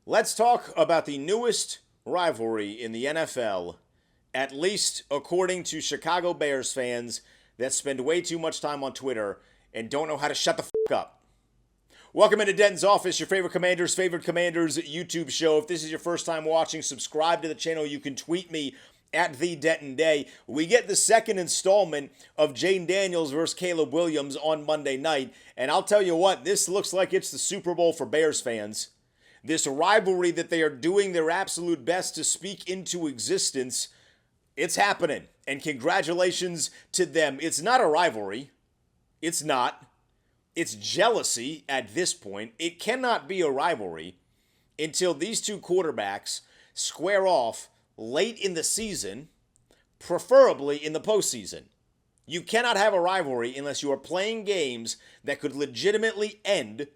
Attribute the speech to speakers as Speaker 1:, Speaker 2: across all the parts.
Speaker 1: Let's talk about the newest rivalry in the NFL, at least according to Chicago Bears fans that spend way too much time on Twitter and don't know how to shut the fuck up. Welcome into Denton's office, your favorite Commanders' YouTube show. If this is your first time watching, subscribe to the channel. You can tweet me at the Denton Day. We get the second installment of Jayden Daniels versus Caleb Williams on Monday night, and I'll tell you what, this looks like it's the Super Bowl for Bears fans. This rivalry that they are doing their absolute best to speak into existence, it's happening. And congratulations to them. It's not a rivalry. It's not. It's jealousy at this point. It cannot be a rivalry until these two quarterbacks square off late in the season, preferably in the postseason. You cannot have a rivalry unless you are playing games that could legitimately end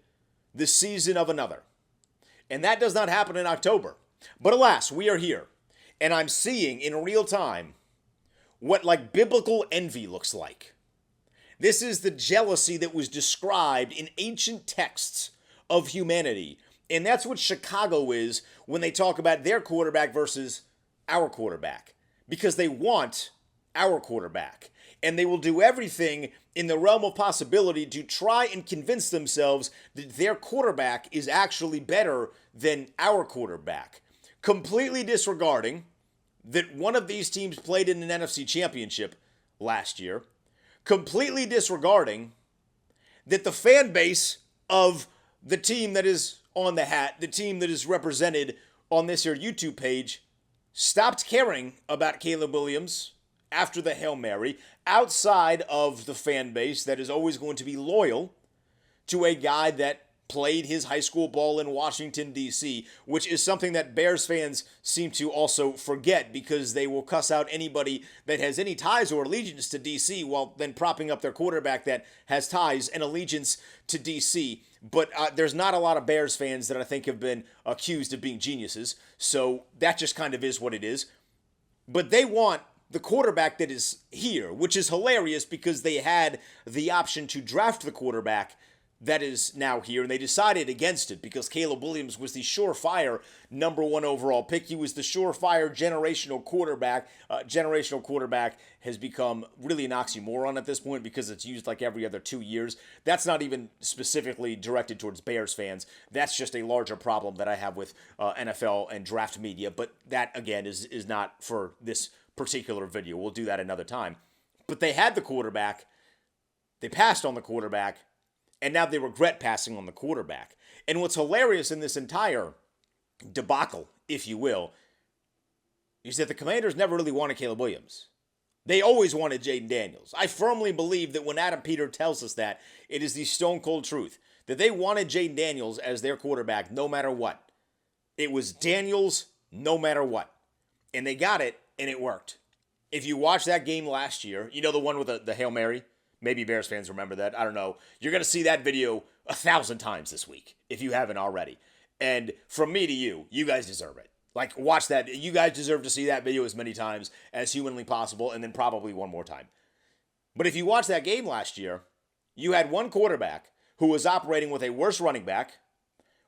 Speaker 1: the season of another. And that does not happen in October. But alas, we are here. And I'm seeing in real time what like biblical envy looks like. This is the jealousy that was described in ancient texts of humanity. And that's what Chicago is when they talk about their quarterback versus our quarterback. Because they want our quarterback. And they will do everything in the realm of possibility to try and convince themselves that their quarterback is actually better than our quarterback. Completely disregarding that one of these teams played in an NFC championship last year. Completely disregarding that the fan base of the team that is on the hat, the team that is represented on this here YouTube page, stopped caring about Caleb Williams after the Hail Mary, outside of the fan base that is always going to be loyal to a guy that played his high school ball in Washington, D.C., which is something that Bears fans seem to also forget because they will cuss out anybody that has any ties or allegiance to D.C. while then propping up their quarterback that has ties and allegiance to D.C. But there's not a lot of Bears fans that I think have been accused of being geniuses, so that just kind of is what it is. But they want the quarterback that is here, which is hilarious because they had the option to draft the quarterback that is now here, and they decided against it because Caleb Williams was the surefire number one overall pick. He was the surefire generational quarterback. Generational quarterback has become really an oxymoron at this point because it's used like every other 2 years. That's not even specifically directed towards Bears fans. That's just a larger problem that I have with NFL and draft media, but that, again, is not for this particular video. We'll do that another time. But they had the quarterback. They passed on the quarterback. And now they regret passing on the quarterback. And what's hilarious in this entire debacle, if you will, is that the Commanders never really wanted Caleb Williams. They always wanted Jayden Daniels. I firmly believe that when Adam Peter tells us that, it is the stone cold truth. That they wanted Jayden Daniels as their quarterback no matter what. It was Daniels no matter what. And they got it, and it worked. If you watch that game last year, you know the one with the Hail Mary? Maybe Bears fans remember that. I don't know. You're going to see that video 1,000 times this week, if you haven't already. And from me to you, you guys deserve it. Like, watch that. You guys deserve to see that video as many times as humanly possible, and then probably one more time. But if you watch that game last year, you had one quarterback who was operating with a worse running back,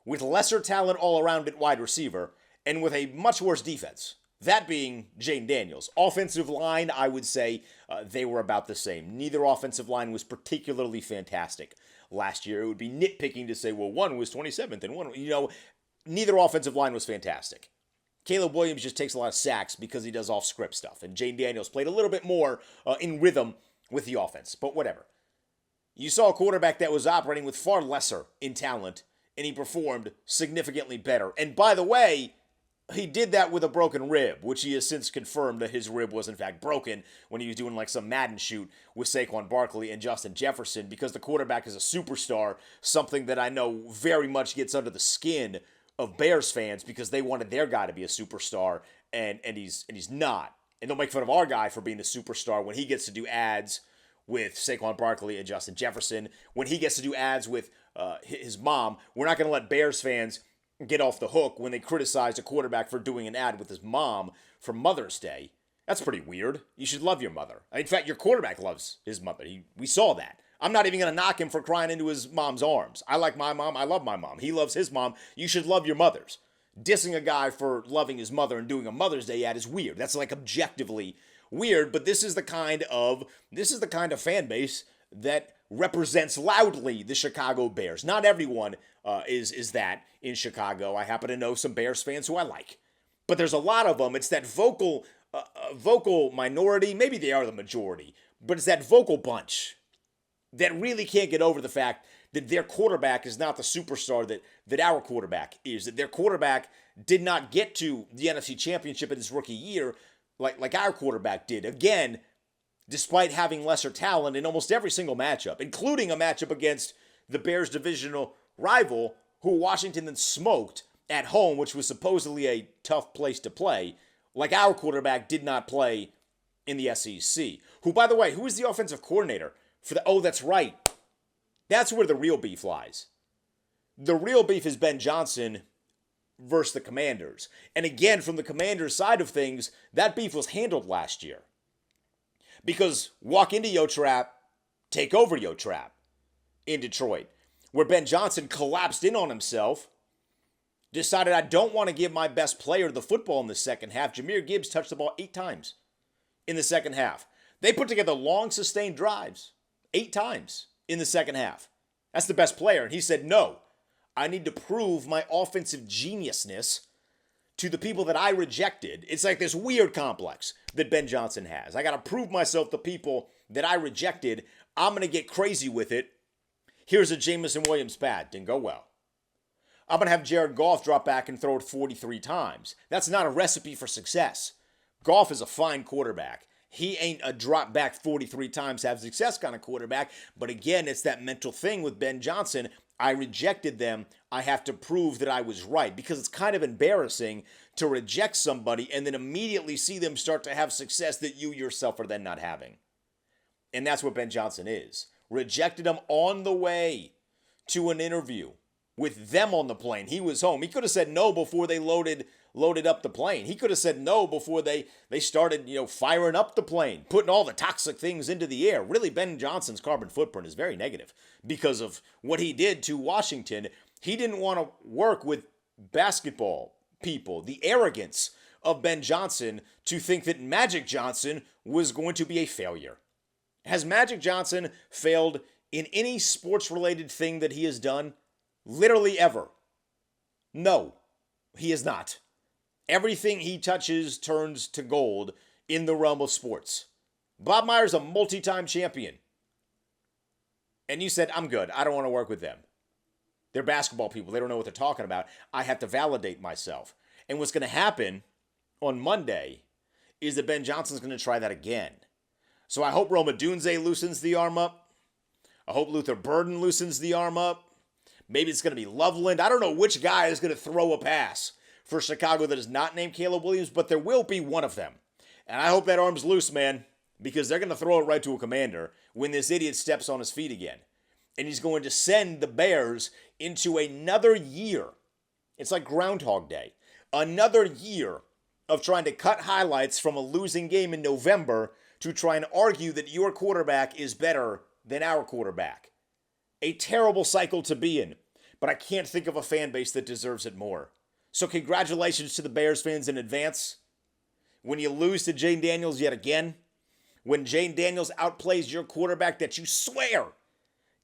Speaker 1: with lesser talent all around at wide receiver, and with a much worse defense. That being Jayden Daniels. Offensive line, I would say they were about the same. Neither offensive line was particularly fantastic last year. It would be nitpicking to say, well, one was 27th and one, neither offensive line was fantastic. Caleb Williams just takes a lot of sacks because he does off-script stuff. And Jayden Daniels played a little bit more in rhythm with the offense. But whatever. You saw a quarterback that was operating with far lesser in talent, and he performed significantly better. And by the way, he did that with a broken rib, which he has since confirmed that his rib was in fact broken when he was doing like some Madden shoot with Saquon Barkley and Justin Jefferson because the quarterback is a superstar, something that I know very much gets under the skin of Bears fans because they wanted their guy to be a superstar and he's not. And they'll make fun of our guy for being the superstar when he gets to do ads with Saquon Barkley and Justin Jefferson, when he gets to do ads with his mom. We're not going to let Bears fans get off the hook when they criticize a quarterback for doing an ad with his mom for Mother's Day. That's pretty weird. You should love your mother. In fact, your quarterback loves his mother. We saw that. I'm not even going to knock him for crying into his mom's arms. I like my mom. I love my mom. He loves his mom. You should love your mothers. dissing a guy for loving his mother and doing a Mother's Day ad is weird. That's like objectively weird, but this is the kind of fan base that represents loudly the Chicago Bears. Not everyone is that in Chicago. I happen to know some Bears fans who I like, but there's a lot of them. It's that vocal minority. Maybe they are the majority, but it's that vocal bunch that really can't get over the fact that their quarterback is not the superstar that our quarterback is. That their quarterback did not get to the NFC Championship in his rookie year like our quarterback did. Again, despite having lesser talent in almost every single matchup, including a matchup against the Bears' divisional rival, who Washington then smoked at home, which was supposedly a tough place to play, like our quarterback did not play in the SEC. Who, by the way, who is the offensive coordinator for the... Oh, that's right. That's where the real beef lies. The real beef is Ben Johnson versus the Commanders. And again, from the Commanders' side of things, that beef was handled last year. Because walk into Yo Trap, take over Yo Trap in Detroit, where Ben Johnson collapsed in on himself, decided I don't want to give my best player the football in the second half. Jahmyr Gibbs touched the ball 8 times in the second half. They put together long, sustained drives 8 times in the second half. That's the best player. And he said, no, I need to prove my offensive geniusness to the people that I rejected. It's like this weird complex that Ben Johnson has. I got to prove myself to people that I rejected. I'm going to get crazy with it. Here's a Jameson Williams pad. Didn't go well. I'm going to have Jared Goff drop back and throw it 43 times. That's not a recipe for success. Goff is a fine quarterback. He ain't a drop back 43 times have success kind of quarterback. But again, it's that mental thing with Ben Johnson. I rejected them. I have to prove that I was right, because it's kind of embarrassing to reject somebody and then immediately see them start to have success that you yourself are then not having. And that's what Ben Johnson is. Rejected him on the way to an interview with them on the plane. He was home. He could have said no before they loaded up the plane. He could have said no before they started, firing up the plane, putting all the toxic things into the air. Really, Ben Johnson's carbon footprint is very negative because of what he did to Washington. He didn't want to work with basketball people. The arrogance of Ben Johnson to think that Magic Johnson was going to be a failure. Has Magic Johnson failed in any sports-related thing that he has done? Literally ever? No, he has not. Everything he touches turns to gold in the realm of sports. Bob Meyer's a multi-time champion. And you said, I'm good. I don't want to work with them. They're basketball people. They don't know what they're talking about. I have to validate myself. And what's going to happen on Monday is that Ben Johnson's going to try that again. So I hope Rome Odunze loosens the arm up. I hope Luther Burden loosens the arm up. Maybe it's going to be Loveland. I don't know which guy is going to throw a pass for Chicago that is not named Caleb Williams, but there will be one of them. And I hope that arm's loose, man, because they're going to throw it right to a commander when this idiot steps on his feet again. And he's going to send the Bears into another year. It's like Groundhog Day. Another year of trying to cut highlights from a losing game in November to try and argue that your quarterback is better than our quarterback. A terrible cycle to be in, but I can't think of a fan base that deserves it more. So congratulations to the Bears fans in advance. When you lose to Jayden Daniels yet again, when Jayden Daniels outplays your quarterback that you swear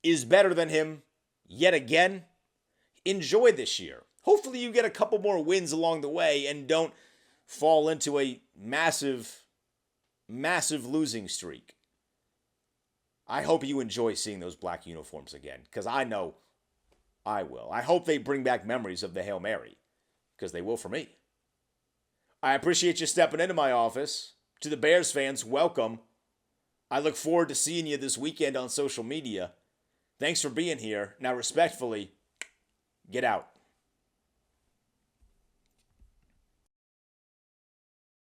Speaker 1: is better than him yet again, enjoy this year. Hopefully you get a couple more wins along the way and don't fall into a massive losing streak. I hope you enjoy seeing those black uniforms again, because I know I will. I hope they bring back memories of the Hail Mary, because they will for me. I appreciate you stepping into my office. To the Bears fans, welcome. I look forward to seeing you this weekend on social media. Thanks for being here. Now, respectfully, get out.